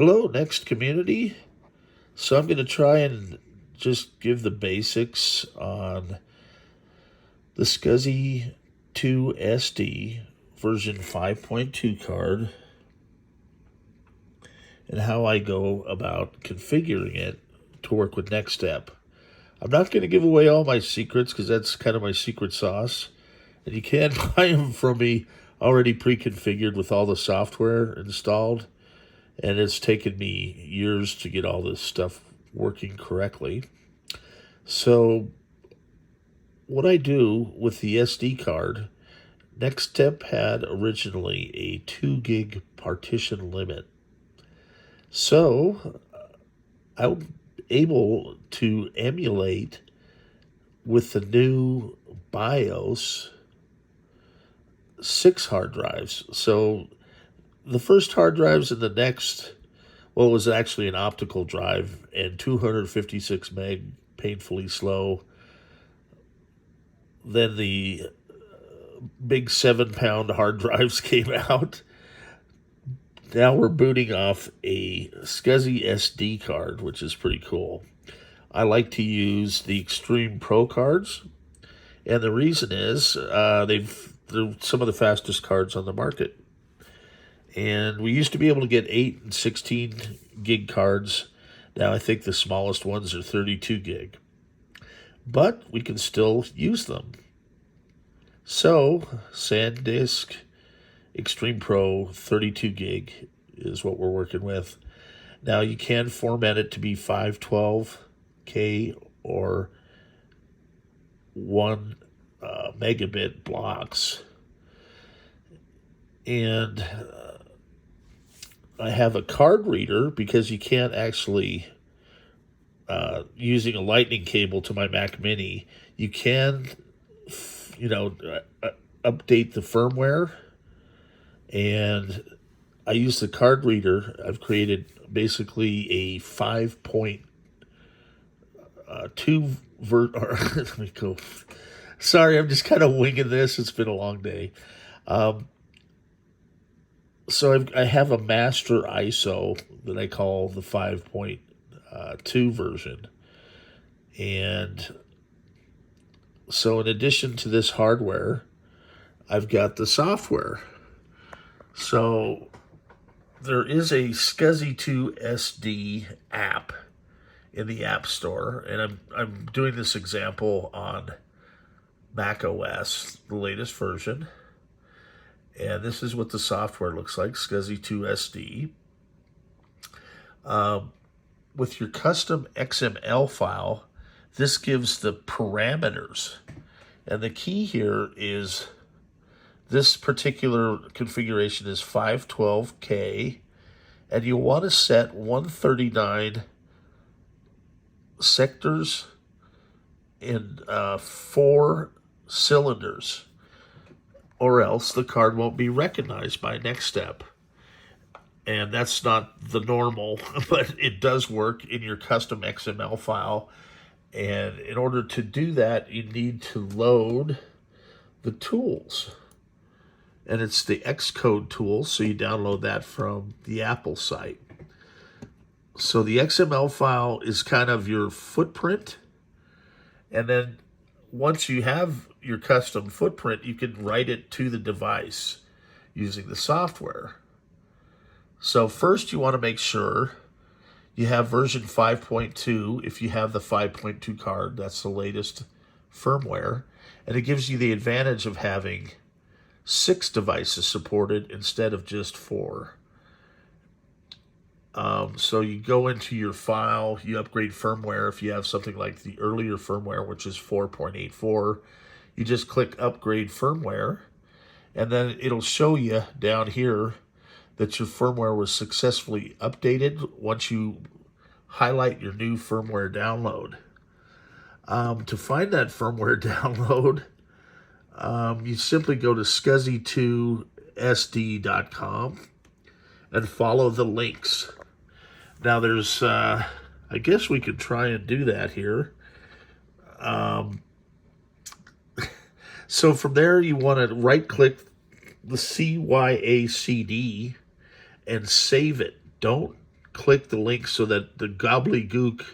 Hello, Next community. So I'm going to try and just give the basics on the SCSI2SD version 5.2 card and how I go about configuring it to work with NeXTSTEP. I'm not going to give away all my secrets because that's kind of my secret sauce. And you can buy them from me already pre-configured with all the software installed. And it's taken me years to get all this stuff working correctly. So what I do with the SD card, NeXTSTEP had originally a 2 gig partition limit. So I'm able to emulate with the new BIOS 6 hard drives. So the first hard drives in the next, well, it was actually an optical drive and 256 meg, painfully slow. Then the big 7-pound hard drives came out. Now we're booting off a SCSI SD card, which is pretty cool. I like to use the Extreme Pro cards, and the reason is they're some of the fastest cards on the market. And we used to be able to get 8 and 16 gig cards. Now I think the smallest ones are 32 gig. But we can still use them. So, SanDisk Extreme Pro 32 gig is what we're working with. Now you can format it to be 512K or 1 megabit blocks. And I have a card reader because you can't actually, using a lightning cable to my Mac Mini, you can, update the firmware. And I use the card reader. I've created basically a 5.2 let me go. Sorry, I'm just kind of winging this. It's been a long day. So I have a master ISO that I call the 5.2 version. And so in addition to this hardware, I've got the software. So there is a SCSI2SD app in the App Store, and I'm doing this example on Mac OS, the latest version. And this is what the software looks like, SCSI2SD. With your custom XML file, this gives the parameters. And the key here is this particular configuration is 512K, and you want to set 139 sectors in 4 cylinders, or else the card won't be recognized by NeXTSTEP. And that's not the normal, but it does work in your custom XML file. And in order to do that, you need to load the tools. And it's the Xcode tool, so you download that from the Apple site. So the XML file is kind of your footprint. And then once you have your custom footprint, you can write it to the device using the software. So first you want to make sure you have version 5.2. If you have the 5.2 card, that's the latest firmware. And it gives you the advantage of having 6 devices supported instead of just 4. So you go into your file, you upgrade firmware. If you have something like the earlier firmware, which is 4.84, you just click upgrade firmware, and then it'll show you down here that your firmware was successfully updated once you highlight your new firmware download. To find that firmware download, you simply go to SCSI2SD.com and follow the links. Now there's, I guess we could try and do that here. So from there, you want to right-click the CYACD and save it. Don't click the link so that the gobbledygook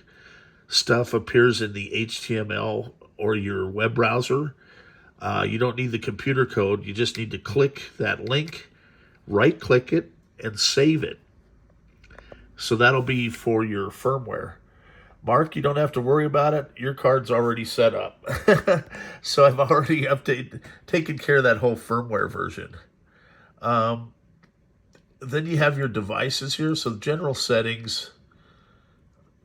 stuff appears in the HTML or your web browser. You don't need the computer code. You just need to click that link, right-click it, and save it. So that'll be for your firmware. Mark, you don't have to worry about it. Your card's already set up. So I've already taken care of that whole firmware version. Then you have your devices here. So the general settings,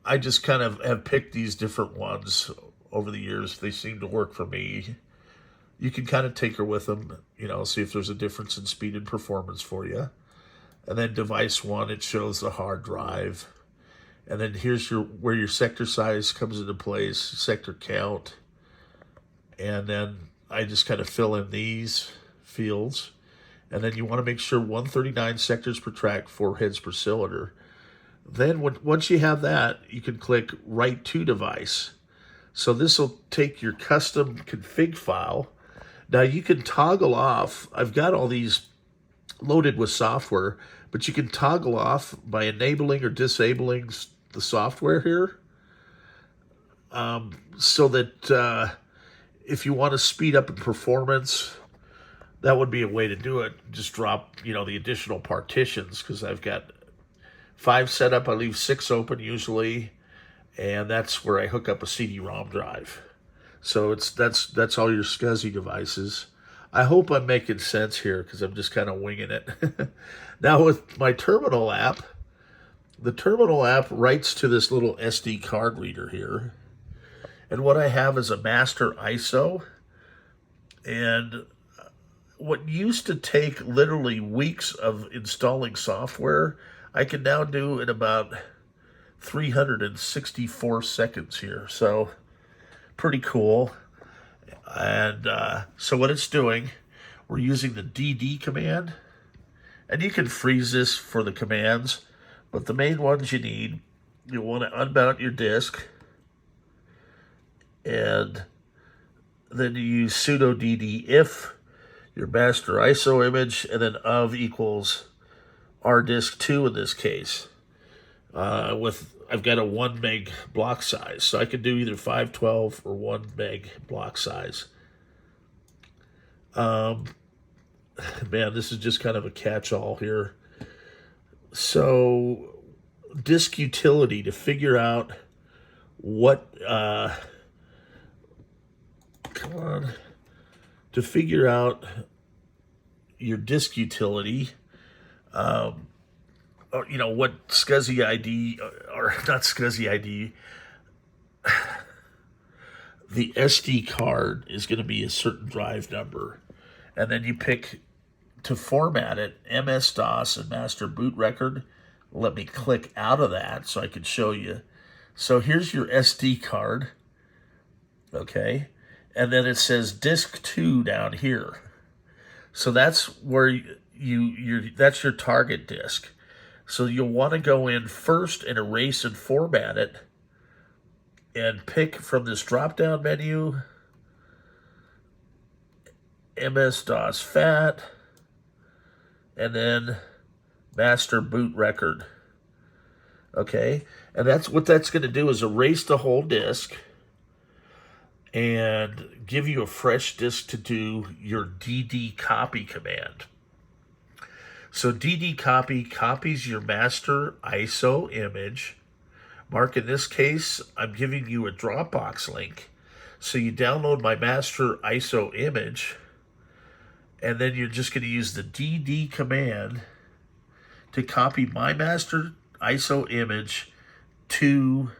I just kind of have picked these different ones over the years. They seem to work for me. You can kind of tinker with them, see if there's a difference in speed and performance for you. And then device 1, it shows the hard drive. And then here's where your sector size comes into place, sector count. And then I just kind of fill in these fields. And then you want to make sure 139 sectors per track, 4 heads per cylinder. Then once you have that, you can click Write to Device. So this will take your custom config file. Now you can toggle off. I've got all these loaded with software, but you can toggle off by enabling or disabling the software here, so that if you want to speed up in performance, that would be a way to do it. Just drop, the additional partitions, because I've got 5 set up. I leave 6 open usually, and that's where I hook up a CD-ROM drive. So that's all your SCSI devices. I hope I'm making sense here, because I'm just kind of winging it. Now with my terminal app, the terminal app writes to this little SD card reader here. And what I have is a master ISO. And what used to take literally weeks of installing software, I can now do in about 364 seconds here. So pretty cool. And so what it's doing, we're using the DD command. And you can freeze this for the commands, but the main ones you need, you want to unmount your disk, and then you use sudo dd if your master ISO image, and then of equals rdisk2 in this case. I've got a 1 meg block size, so I can do either 512 or 1 meg block size. Man, this is just kind of a catch-all here. So, disk utility, to figure out what, to figure out your disk utility, or, what SCSI ID, or not SCSI ID, the SD card is going to be a certain drive number. And then you pick, to format it, MS-DOS and master boot record. Let me click out of that so I can show you. So here's your SD card, okay? And then it says disk 2 down here. So that's where that's your target disk. So you'll want to go in first and erase and format it, and pick from this drop-down menu, MS-DOS FAT, and then master boot record. Okay, and that's what that's going to do, is erase the whole disk and give you a fresh disk to do your DD copy command. So DD copy copies your master ISO image. Mark, in this case, I'm giving you a Dropbox link. So you download my master ISO image, and then you're just going to use the DD command to copy my master ISO image to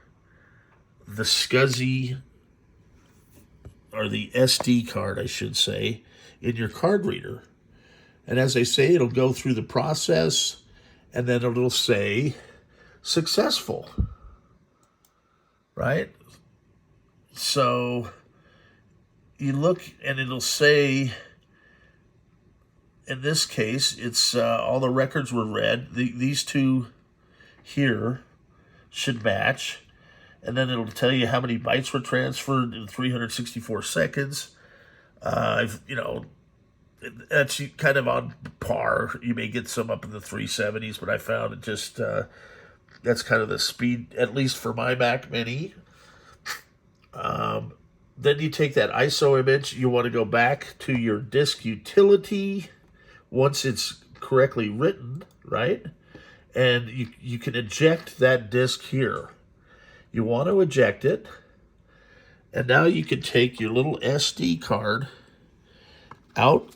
the SCSI, or the SD card, I should say, in your card reader. And as I say, it'll go through the process, and then it'll say successful, right? So you look, and it'll say, in this case, it's all the records were read. These two here should match. And then it'll tell you how many bytes were transferred in 364 seconds. That's kind of on par. You may get some up in the 370s, but I found it just That's kind of the speed, at least for my Mac Mini. Then you take that ISO image. You want to go back to your disk utility once it's correctly written, right? And you can eject that disk here. You want to eject it. And now you can take your little SD card out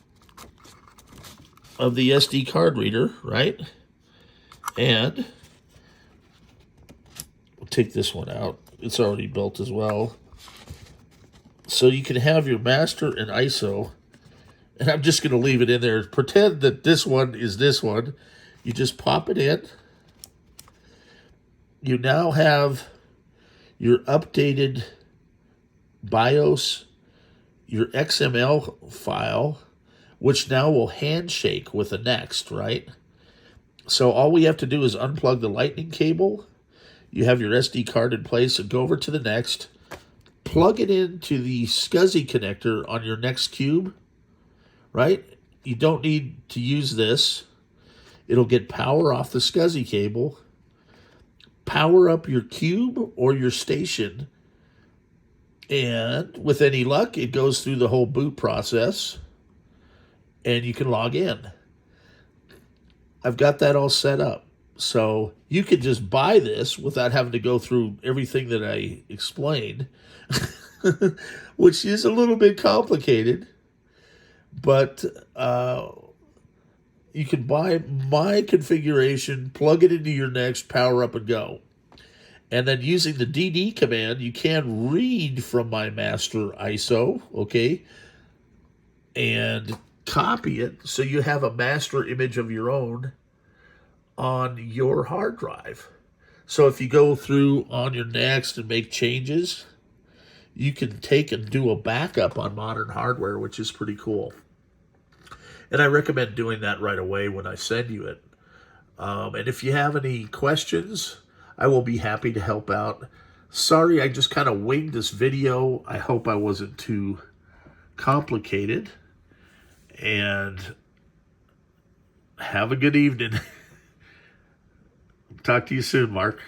of the SD card reader, right? And we'll take this one out. It's already built as well. So you can have your master and ISO. And I'm just going to leave it in there. Pretend that this one is this one. You just pop it in. You now have your updated BIOS, your XML file, which now will handshake with the Next, right? So all we have to do is unplug the lightning cable. You have your SD card in place and go over to the Next. Plug it into the SCSI connector on your Next Cube, right? You don't need to use this. It'll get power off the SCSI cable. Power up your cube or your station. And with any luck, it goes through the whole boot process. And you can log in. I've got that all set up. So you can just buy this without having to go through everything that I explained, which is a little bit complicated. But you can buy my configuration, plug it into your Next, power up and go. And then using the DD command, you can read from my master ISO, okay, and copy it so you have a master image of your own on your hard drive. So if you go through on your Next and make changes, you can take and do a backup on modern hardware, which is pretty cool. And I recommend doing that right away when I send you it. And if you have any questions, I will be happy to help out. Sorry, I just kind of winged this video. I hope I wasn't too complicated. And have a good evening. Talk to you soon, Mark.